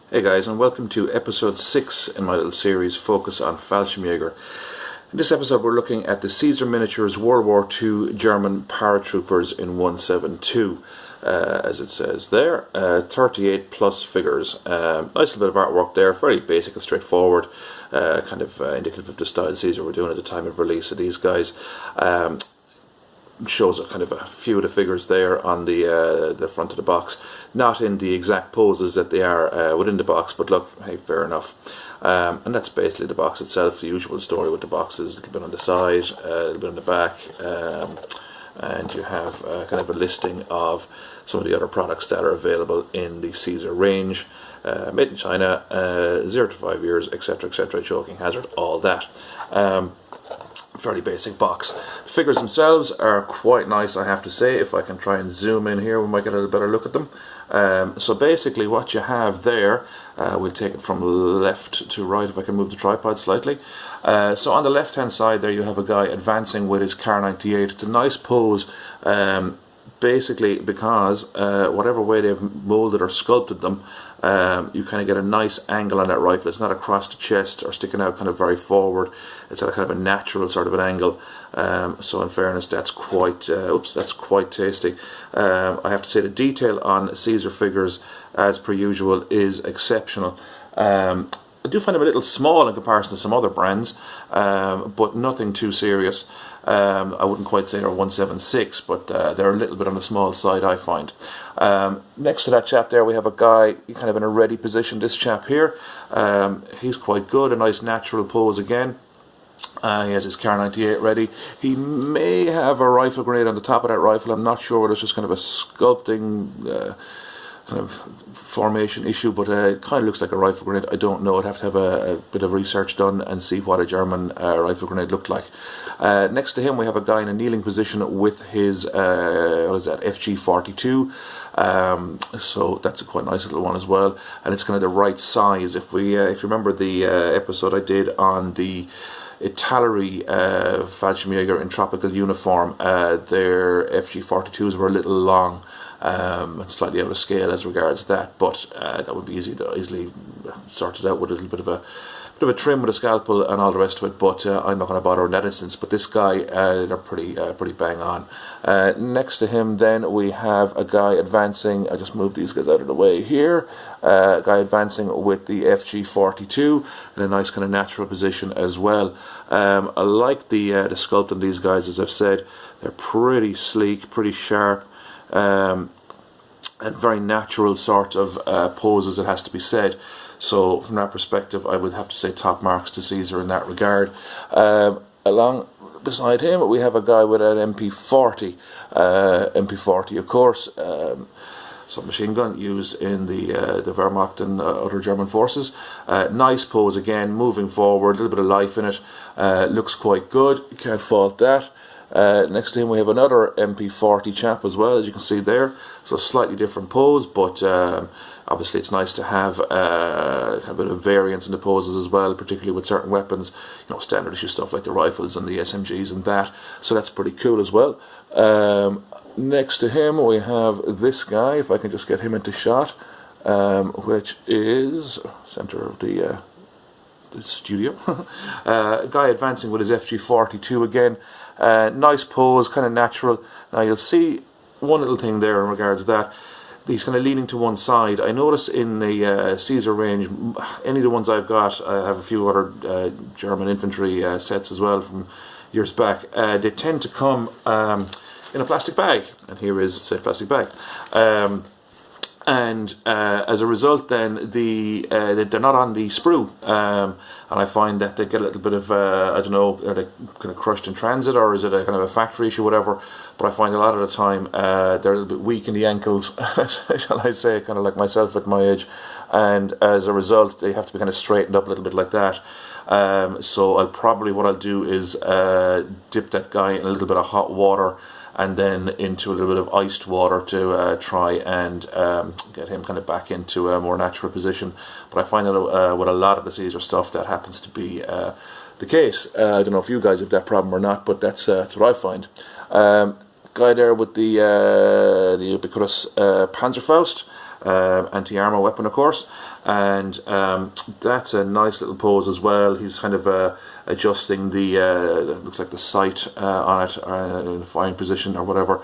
Hey guys, and welcome to episode 6 in my little series Focus on Fallschrimjager. In this episode we're looking at the Caesar Miniatures World War II German Paratroopers in 172, as it says there. 38 plus figures. Nice little bit of artwork there, very basic and straightforward, kind of indicative of the style Caesar were doing at the time of release of these guys. Shows a kind of a few of the figures there on the front of the box, not in the exact poses that they are within the box, but look, hey, fair enough. And that's basically the box itself, the usual story with the boxes, a little bit on the side, a little bit on the back, and you have kind of a listing of some of the other products that are available in the Caesar range, made in China, 0 to 5 years, etc, etc, choking hazard, all that. Fairly basic box. The figures themselves are quite nice, I have to say. If I can try and zoom in here, we might get a little better look at them. So basically what you have there, we'll take it from left to right if I can move the tripod slightly. So on the left hand side there you have a guy advancing with his Car 98. It's a nice pose, basically because whatever way they've molded or sculpted them, you kind of get a nice angle on that rifle. It's not across the chest or sticking out kind of very forward. It's at a kind of a natural sort of an angle. So in fairness, that's quite that's quite tasty. I have to say the detail on Caesar figures, as per usual, is exceptional. I do find them a little small in comparison to some other brands, but nothing too serious. I wouldn't quite say they're 176, but they're a little bit on the small side, I find. Next to that chap there we have a guy kind of in a ready position. This chap here, he's quite good, a nice natural pose again. He has his Car 98 ready. He may have a rifle grenade on the top of that rifle. I'm not sure whether it's just kind of a sculpting kind of formation issue, but it kind of looks like a rifle grenade. I don't know. I'd have to have a bit of research done and see what a German rifle grenade looked like. Next to him we have a guy in a kneeling position with his what is that, FG42. So that's a quite nice little one as well, and it's kind of the right size. If you remember the episode I did on the Italy Fallschrimjager in tropical uniform, their FG42s were a little long, and slightly out of scale as regards that, but that would be easily sorted out with a little bit of a trim with a scalpel and all the rest of it. But I'm not going to bother in that instance. But this guy, they're pretty bang on. Next to him then we have a guy advancing. I just moved these guys out of the way here. A guy advancing with the FG42 in a nice kind of natural position as well. I like the sculpt on these guys, as I've said. They're pretty sleek, pretty sharp, and very natural sort of poses, it has to be said. So from that perspective I would have to say top marks to Caesar in that regard. Along beside him we have a guy with an MP40. MP40 of course, submachine gun used in the Wehrmacht and other German forces. Nice pose again, moving forward, a little bit of life in it. Looks quite good, you can't fault that. Next to him we have another MP40 chap as well, as you can see there. So slightly different pose, but obviously it's nice to have kind of a bit of variance in the poses as well, particularly with certain weapons, you know, standard issue stuff like the rifles and the SMGs and that. So that's pretty cool as well. Next to him we have this guy, if I can just get him into shot, which is center of the studio. A guy advancing with his FG42 again. Nice pose, kind of natural. Now you'll see one little thing there in regards to that. He's kind of leaning to one side. I notice in the Caesar range, any of the ones I've got, I have a few other German infantry sets as well from years back. They tend to come in a plastic bag, and here is said plastic bag. And as a result then they're not on the sprue, and I find that they get a little bit of I don't know, are they kind of crushed in transit, or is it a kind of a factory issue, whatever, but I find a lot of the time they're a little bit weak in the ankles, shall I say, kind of like myself at my age, and as a result they have to be kind of straightened up a little bit like that. So what I'll do is dip that guy in a little bit of hot water and then into a little bit of iced water to try and get him kind of back into a more natural position. But I find that with a lot of the Caesar stuff that happens to be the case. I don't know if you guys have that problem or not, but that's what I find. Guy there with the ubiquitous Panzerfaust. anti-armor weapon, of course, and that's a nice little pose as well. He's kind of adjusting the looks like the sight on it in a firing position or whatever.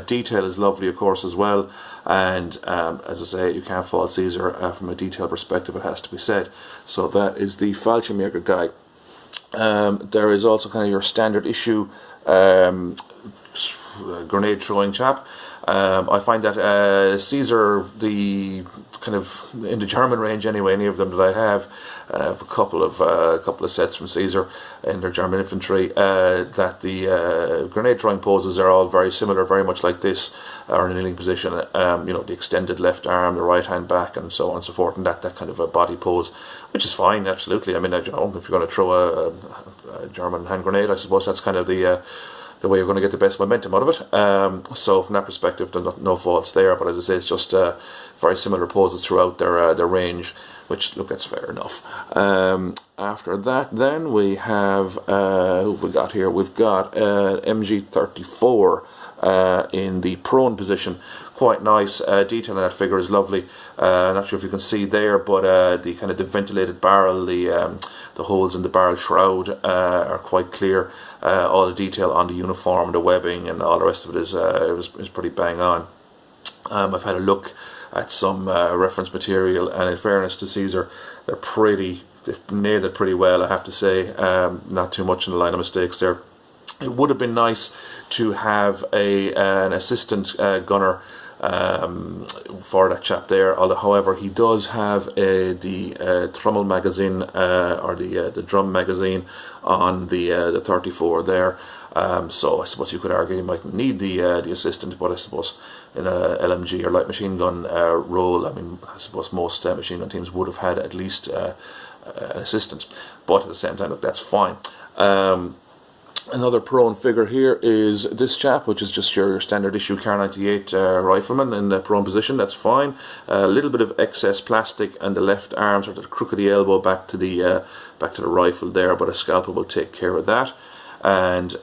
Detail is lovely, of course, as well, and as I say, you can't fault Caesar from a detail perspective, it has to be said. So that is the Fallschrimjager guy. There is also kind of your standard issue grenade throwing chap. I find that Caesar, the kind of in the German range anyway, any of them that I have a couple of sets from Caesar in their German infantry, that the grenade throwing poses are all very similar, very much like this, or in a kneeling position. You know, the extended left arm, the right hand back, and so on and so forth, and that kind of a body pose, which is fine, absolutely. I mean, you know, if you're going to throw a German hand grenade, I suppose that's kind of the way you're going to get the best momentum out of it. So from that perspective, there's no faults there. But as I say, it's just very similar poses throughout their range, which, look, that's fair enough. After that, then we have who have we got here? We've got MG34 in the prone position. Quite nice. Detail on that figure is lovely. Not sure if you can see there, but the kind of the ventilated barrel, the holes in the barrel shroud are quite clear. All the detail on the uniform, the webbing, and all the rest of it is pretty bang on. I've had a look at some reference material, and in fairness to Caesar, they've nailed it pretty well, I have to say. Not too much in the line of mistakes there. It would have been nice to have an assistant gunner for that chap there. However, he does have the Trommel magazine, or the drum magazine on the 34 there. So I suppose you could argue you might need the assistant, but I suppose in a LMG or light machine gun role, I mean, I suppose most machine gun teams would have had at least an assistant. But at the same time, look, that's fine. Another prone figure here is this chap, which is just your standard issue Kar 98 rifleman in the prone position. That's fine. A little bit of excess plastic and the left arm, sort of crook of the elbow back to the rifle there, but a scalpel will take care of that. And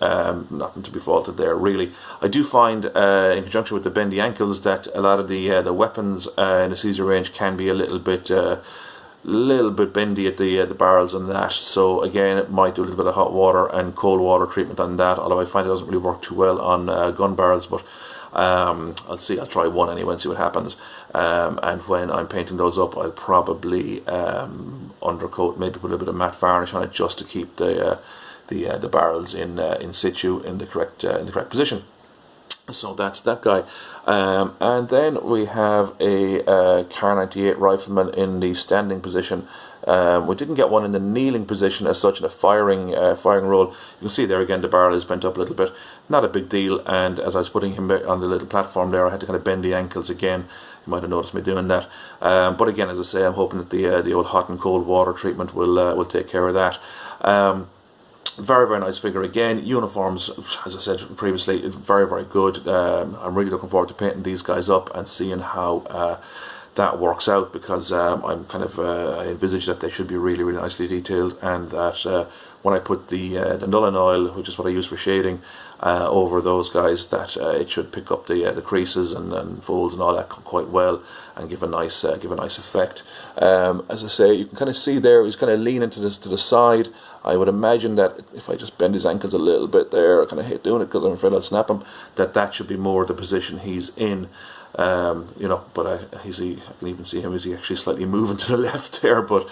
nothing to be faulted there, really. I do find, in conjunction with the bendy ankles, that a lot of the weapons in the Caesar range can be a little bit bendy at the barrels and that, so again it might do a little bit of hot water and cold water treatment on that, although I find it doesn't really work too well on gun barrels. But I'll try one anyway and see what happens. And when I'm painting those up, I'll probably undercoat, maybe put a bit of matte varnish on it, just to keep the barrels in situ in the correct position. So that's that guy. And then we have a Kar 98 rifleman in the standing position. We didn't get one in the kneeling position as such in a firing role. You can see there again the barrel is bent up a little bit. Not a big deal, and as I was putting him on the little platform there, I had to kind of bend the ankles again. You might have noticed me doing that. But again, as I say, I'm hoping that the old hot and cold water treatment will take care of that. Very, very nice figure again. Uniforms, as I said previously, is very, very good. I'm really looking forward to painting these guys up and seeing how that works out, because I'm kind of I envisage that they should be really, really nicely detailed, and that when I put the Nullen oil, which is what I use for shading, over those guys, that it should pick up the creases and folds and all that quite well, and give a nice effect. As I say, you can kind of see there he's kind of leaning to the side. I would imagine that if I just bend his ankles a little bit there, I kind of hate doing it because I'm afraid I'll snap him, that should be more the position he's in. You know, but I can even see him, is he actually slightly moving to the left there, but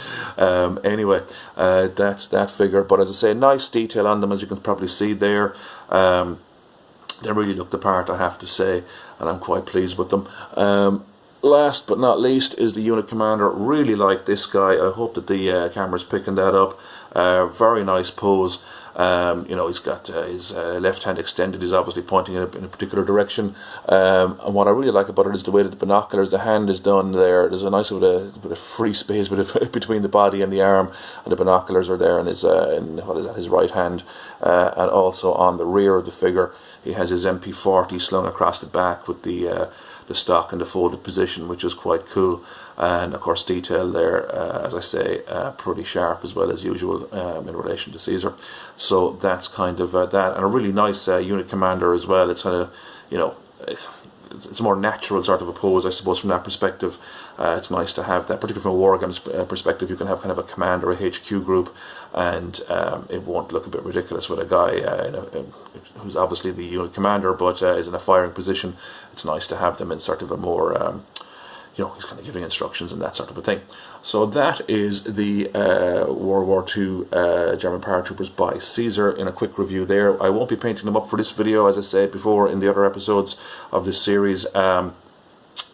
anyway, that's that figure. But as I say, nice detail on them, as you can probably see there. They really look the part, I have to say, and I'm quite pleased with them. Last but not least is the unit commander. Really like this guy. I hope that the camera's picking that up. Very nice pose. You know, he's got his left hand extended. He's obviously pointing in a particular direction. And what I really like about it is the way that the binoculars, the hand is done there. There's a nice bit of free space between the body and the arm, and the binoculars are there in his his right hand, and also on the rear of the figure he has his MP40 slung across the back with the stock in the folded position, which is quite cool. And of course detail there, as I say, pretty sharp as well as usual in relation to Caesar. So that's kind of that, and a really nice unit commander as well. It's kind of, you know, it's a more natural sort of a pose, I suppose, from that perspective. It's nice to have that, particularly from a war games perspective. You can have kind of a command or a HQ group, and it won't look a bit ridiculous with a guy who's obviously the unit commander, but is in a firing position. It's nice to have them in sort of a more he's kind of giving instructions and that sort of a thing. So that is the World War II German paratroopers by Caesar in a quick review there. I won't be painting them up for this video, as I said before in the other episodes of this series. I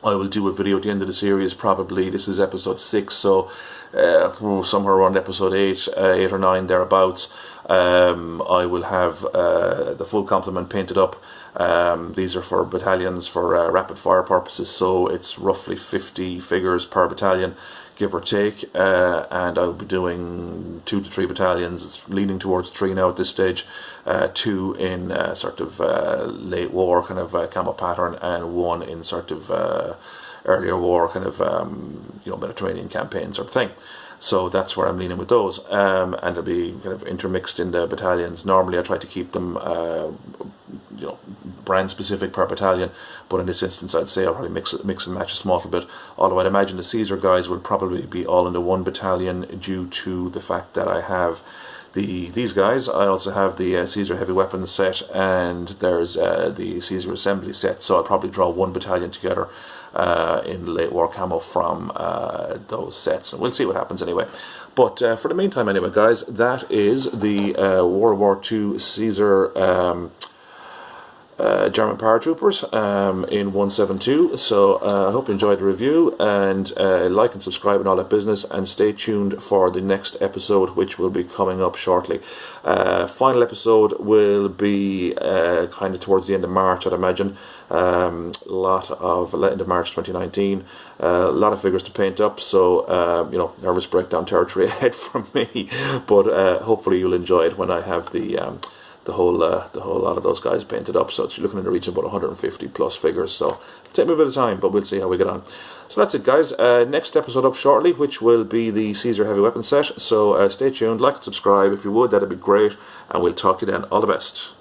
will do a video at the end of the series, probably. This is episode 6, so somewhere around episode 8 or 9 thereabouts. I will have the full complement painted up. These are for battalions for rapid fire purposes, so it's roughly 50 figures per battalion, give or take, and I'll be doing 2 to 3 battalions. It's leaning towards 3 now at this stage, 2 in sort of late war kind of camo pattern, and 1 in sort of earlier war kind of Mediterranean campaign sort of thing. So that's where I'm leaning with those, and they'll be kind of intermixed in the battalions. Normally I try to keep them brand specific per battalion, but in this instance I'd say I'll probably mix and match a small bit, although I'd imagine the Caesar guys will probably be all into 1 battalion due to the fact that I have these guys. I also have the Caesar heavy weapons set, and there's the Caesar assembly set, so I'll probably draw 1 battalion together in late war camo from those sets, and we'll see what happens anyway. But for the meantime anyway, guys, that is the World War II Caesar German paratroopers in 172. So I hope you enjoyed the review, and like and subscribe and all that business, and stay tuned for the next episode, which will be coming up shortly. Final episode will be kind of towards the end of March, I'd imagine. End of March 2019. A lot of figures to paint up, so nervous breakdown territory ahead from me, but hopefully you'll enjoy it when I have the whole lot of those guys painted up. So you're looking in the region of about 150 plus figures, so it'll take me a bit of time, but we'll see how we get on. So that's it, guys. Next episode up shortly, which will be the Caesar heavy weapon set, so stay tuned, like and subscribe if you would, that'd be great, and we'll talk to you then. All the best.